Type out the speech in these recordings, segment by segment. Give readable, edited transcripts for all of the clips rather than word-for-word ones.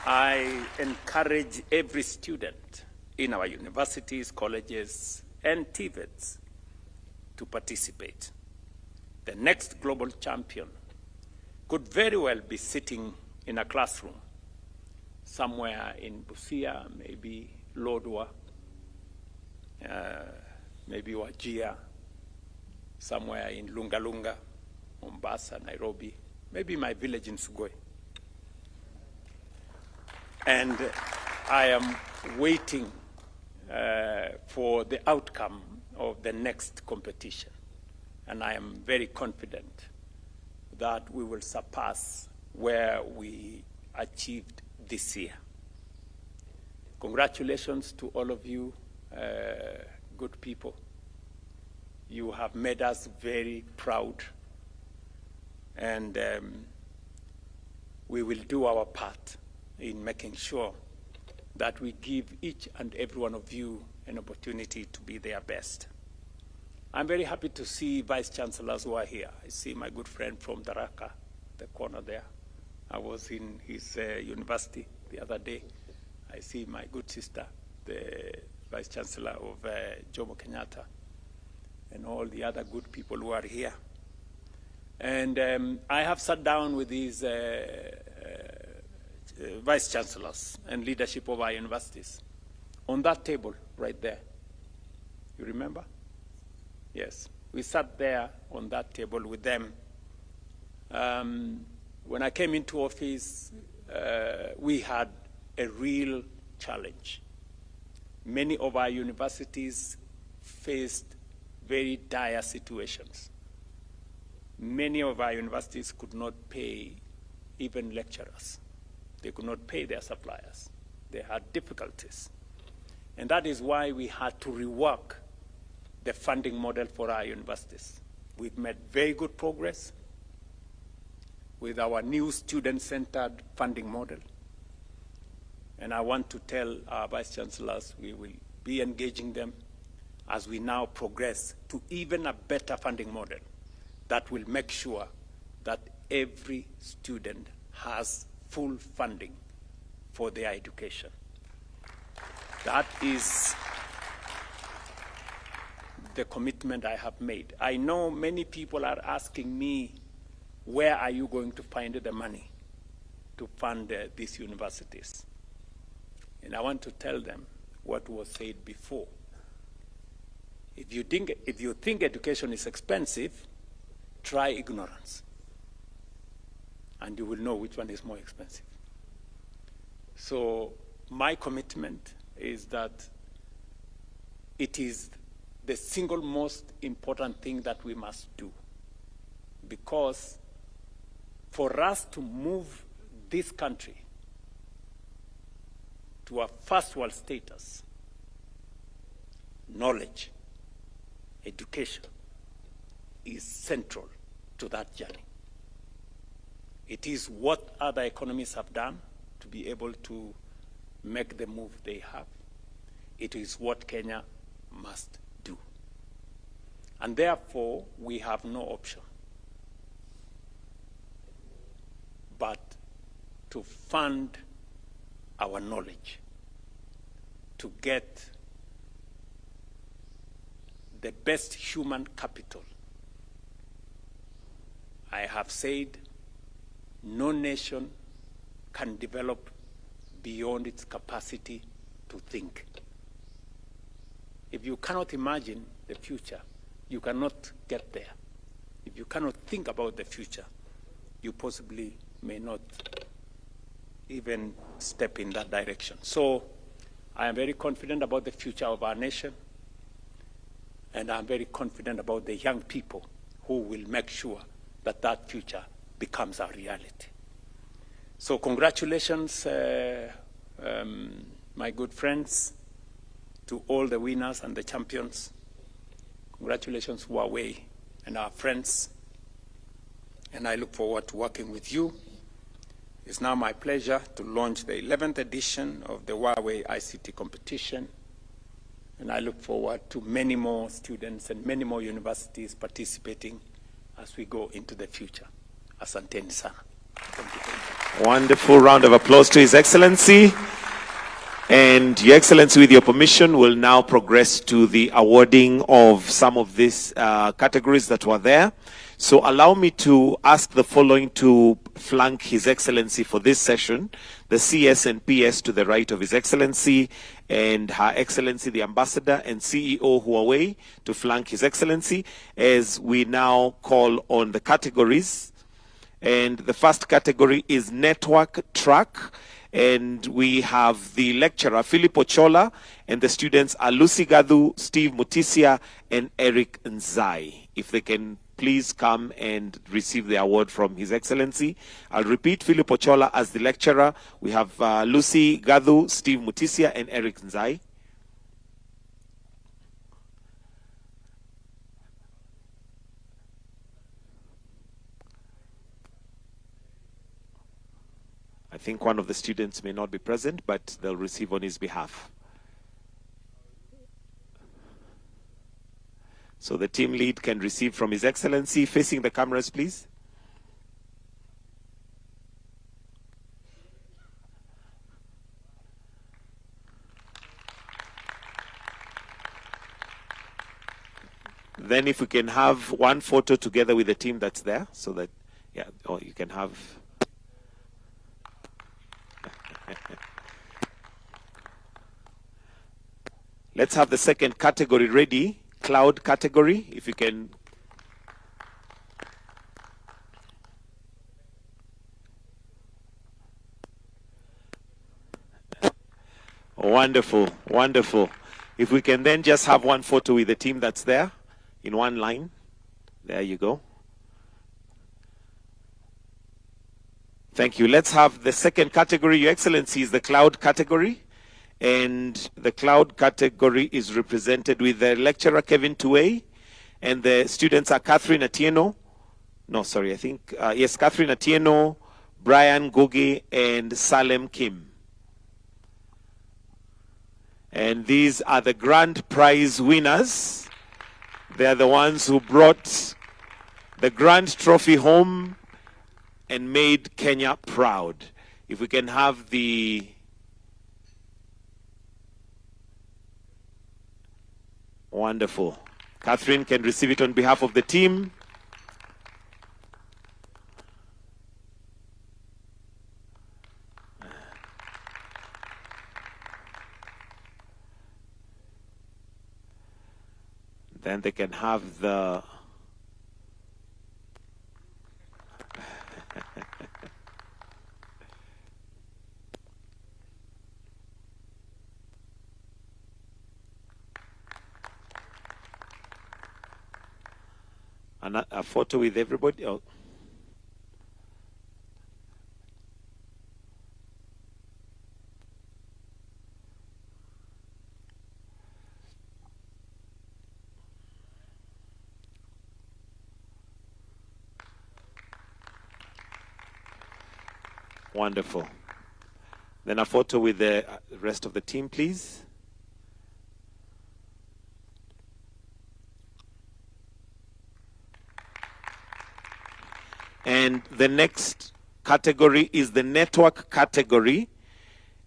I encourage every student in our universities, colleges, and TVETs to participate. The next global champion could very well be sitting in a classroom somewhere in Busia, maybe Lodwar, maybe Wajir, somewhere in Lungalunga, Mombasa, Nairobi, maybe my village in Sugoi. And I am waiting for the outcome of the next competition. And I am very confident that we will surpass where we achieved this year. Congratulations to all of you, good people. You have made us very proud, and we will do our part in making sure that we give each and every one of you an opportunity to be their best. I'm very happy to see vice chancellors who are here. I see my good friend from Daraka, the corner there. I was in his university the other day. I see my good sister, the vice chancellor of Jomo Kenyatta, and all the other good people who are here. And I have sat down with these vice chancellors and leadership of our universities on that table right there. You remember? Yes, we sat there on that table with them. When I came into office, we had a real challenge. Many of our universities faced very dire situations. Many of our universities could not pay even lecturers. They could not pay their suppliers. They had difficulties. And that is why we had to rework the funding model for our universities. We've made very good progress with our new student-centered funding model. And I want to tell our vice chancellors we will be engaging them as we now progress to even a better funding model that will make sure that every student has full funding for their education. That is the commitment I have made. I know many people are asking me, where are you going to find the money to fund these universities? And I want to tell them what was said before. If you think education is expensive, try ignorance, and you will know which one is more expensive. So my commitment is that it is the single most important thing that we must do, because for us to move this country to a first world status, knowledge, education is central to that journey. It is what other economies have done to be able to make the move they have. It is what Kenya must do. And therefore, we have no option but to fund our knowledge, to get the best human capital. I have said no nation can develop beyond its capacity to think. If you cannot imagine the future, you cannot get there. If you cannot think about the future, you possibly may not even step in that direction. So I am very confident about the future of our nation, and I'm very confident about the young people who will make sure that that future becomes our reality. So congratulations, my good friends, to all the winners and the champions. Congratulations, Huawei and our friends. And I look forward to working with you. It's now my pleasure to launch the 11th edition of the Huawei ICT competition. And I look forward to many more students and many more universities participating as we go into the future. Asanteni sana. Thank you very much. Wonderful round of applause to His Excellency. And Your Excellency, with your permission, will now progress to the awarding of some of these categories that were there. So allow me to ask the following to flank His Excellency for this session: the CS and PS to the right of His Excellency, and Her Excellency the Ambassador and CEO Huawei to flank His Excellency, as we now call on the categories. And the first category is Network Track. And we have the lecturer, Philip Ochola, and the students are Lucy Gadu, Steve Mutisia, and Eric Nzai. If they can please come and receive the award from His Excellency. I'll repeat: Philip Ochola as the lecturer. We have Lucy Gadu, Steve Mutisia, and Eric Nzai. I think one of the students may not be present, but they'll receive on his behalf. So the team lead can receive from His Excellency. Facing the cameras, please. Then if we can have one photo together with the team that's there, so that, yeah, or you can have... Let's have the second category ready, cloud category, if you can. Wonderful, wonderful. If we can then just have one photo with the team that's there in one line. There you go. Thank you. Let's have the second category, Your Excellency, is the cloud category. And the cloud category is represented with the lecturer, Kevin Tuwei, and the students are Catherine Atieno. No, sorry, I think, yes, Catherine Atieno, Brian Gogi, and Salem Kim. And these are the grand prize winners. They are the ones who brought the grand trophy home and made Kenya proud. If we can have the... Wonderful. Catherine can receive it on behalf of the team. Then they can have the... a photo with everybody. Oh. Wonderful. Then a photo with the rest of the team, please. And the next category is the network category.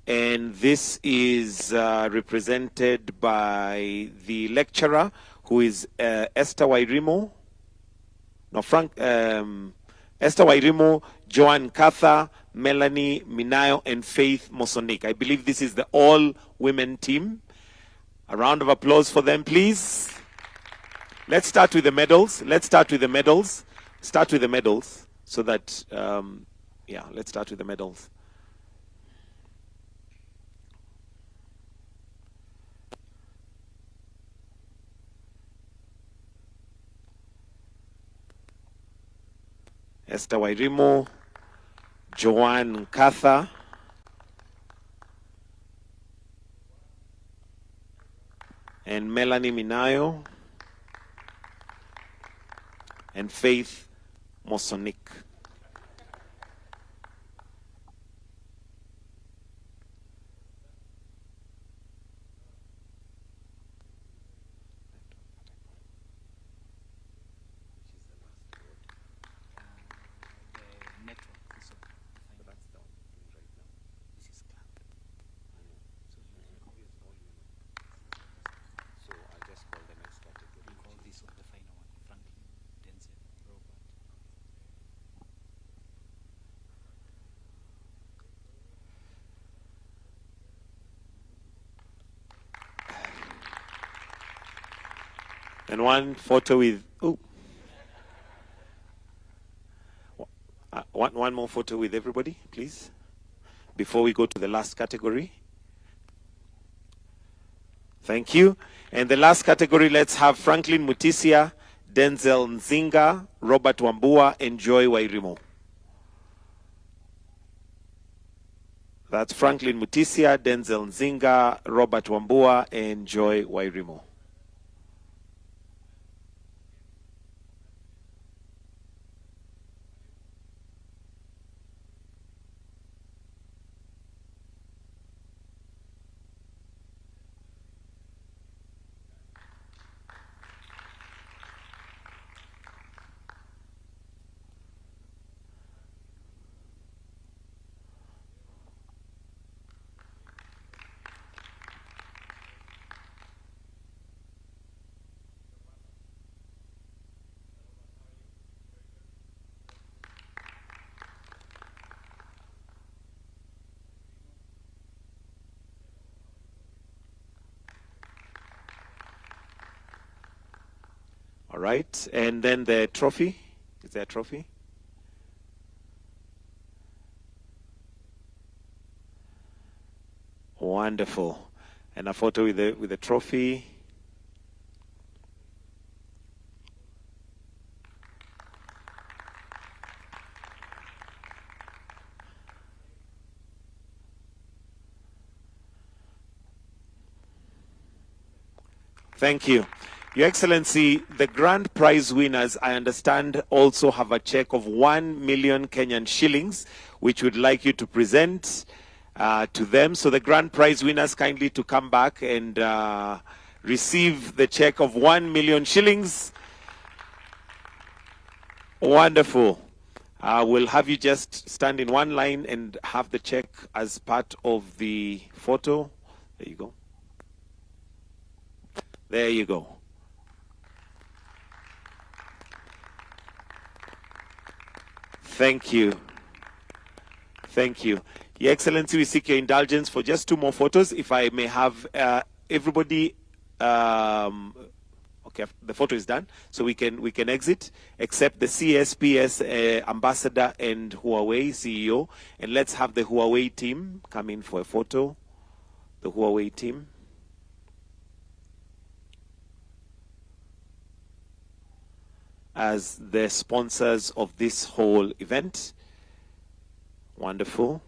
And this is represented by the lecturer, who is Esther Wairimo. No, Esther Wairimo, Joan Katha, Melanie Minayo, and Faith Mosonik. I believe this is the all-women team. A round of applause for them, please. Let's start with the medals. Let's start with the medals. Start with the medals so that, yeah, let's start with the medals. Esther Wairimo, Joan Katha, and Melanie Minayo, and Faith Mosonik. And one photo with, one more photo with everybody, please, before we go to the last category. Thank you. And the last category, let's have Franklin Mutisia, Denzel Nzinga, Robert Wambua, and Joy Wairimo. That's Franklin Mutisia, Denzel Nzinga, Robert Wambua, and Joy Wairimo. All right, and then the trophy. Is there a trophy? Wonderful. And a photo with the trophy. Thank you. Your Excellency, the grand prize winners, I understand, also have a check of 1 million Kenyan shillings, which we'd like you to present to them. So the grand prize winners, kindly to come back and receive the check of 1 million shillings. Wonderful. We'll have you just stand in one line and have the check as part of the photo. There you go. There you go. Thank you. Thank you. Your Excellency, we seek your indulgence for just 2 more photos. If I may have everybody, okay, the photo is done, so we can exit, except the CSPS ambassador and Huawei CEO. And let's have the Huawei team come in for a photo. The Huawei team. As the sponsors of this whole event. Wonderful.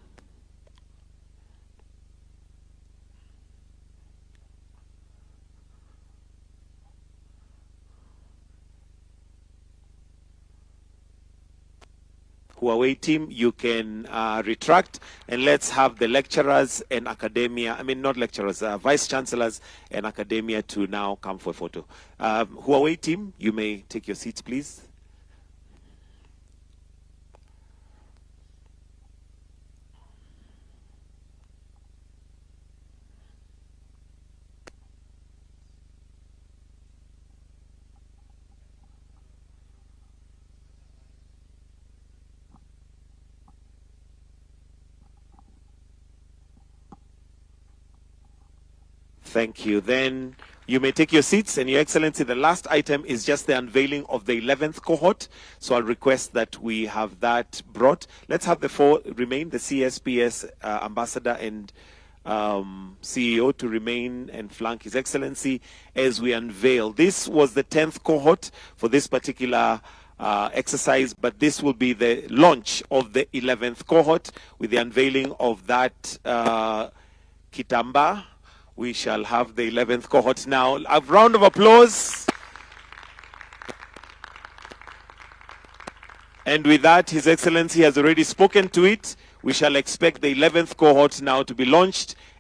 Huawei team, you can retract, and let's have the lecturers and academia, I mean not lecturers, vice chancellors and academia to now come for a photo. Huawei team, you may take your seats, please. Thank you. Then you may take your seats, and Your Excellency, the last item is just the unveiling of the 11th cohort. So I'll request that we have that brought. Let's have the 4 remain, the CSPS ambassador and CEO to remain and flank His Excellency as we unveil. This was the 10th cohort for this particular exercise, but this will be the launch of the 11th cohort with the unveiling of that kitamba. We shall have the 11th cohort now. A round of applause. And with that, His Excellency has already spoken to it. We shall expect the 11th cohort now to be launched.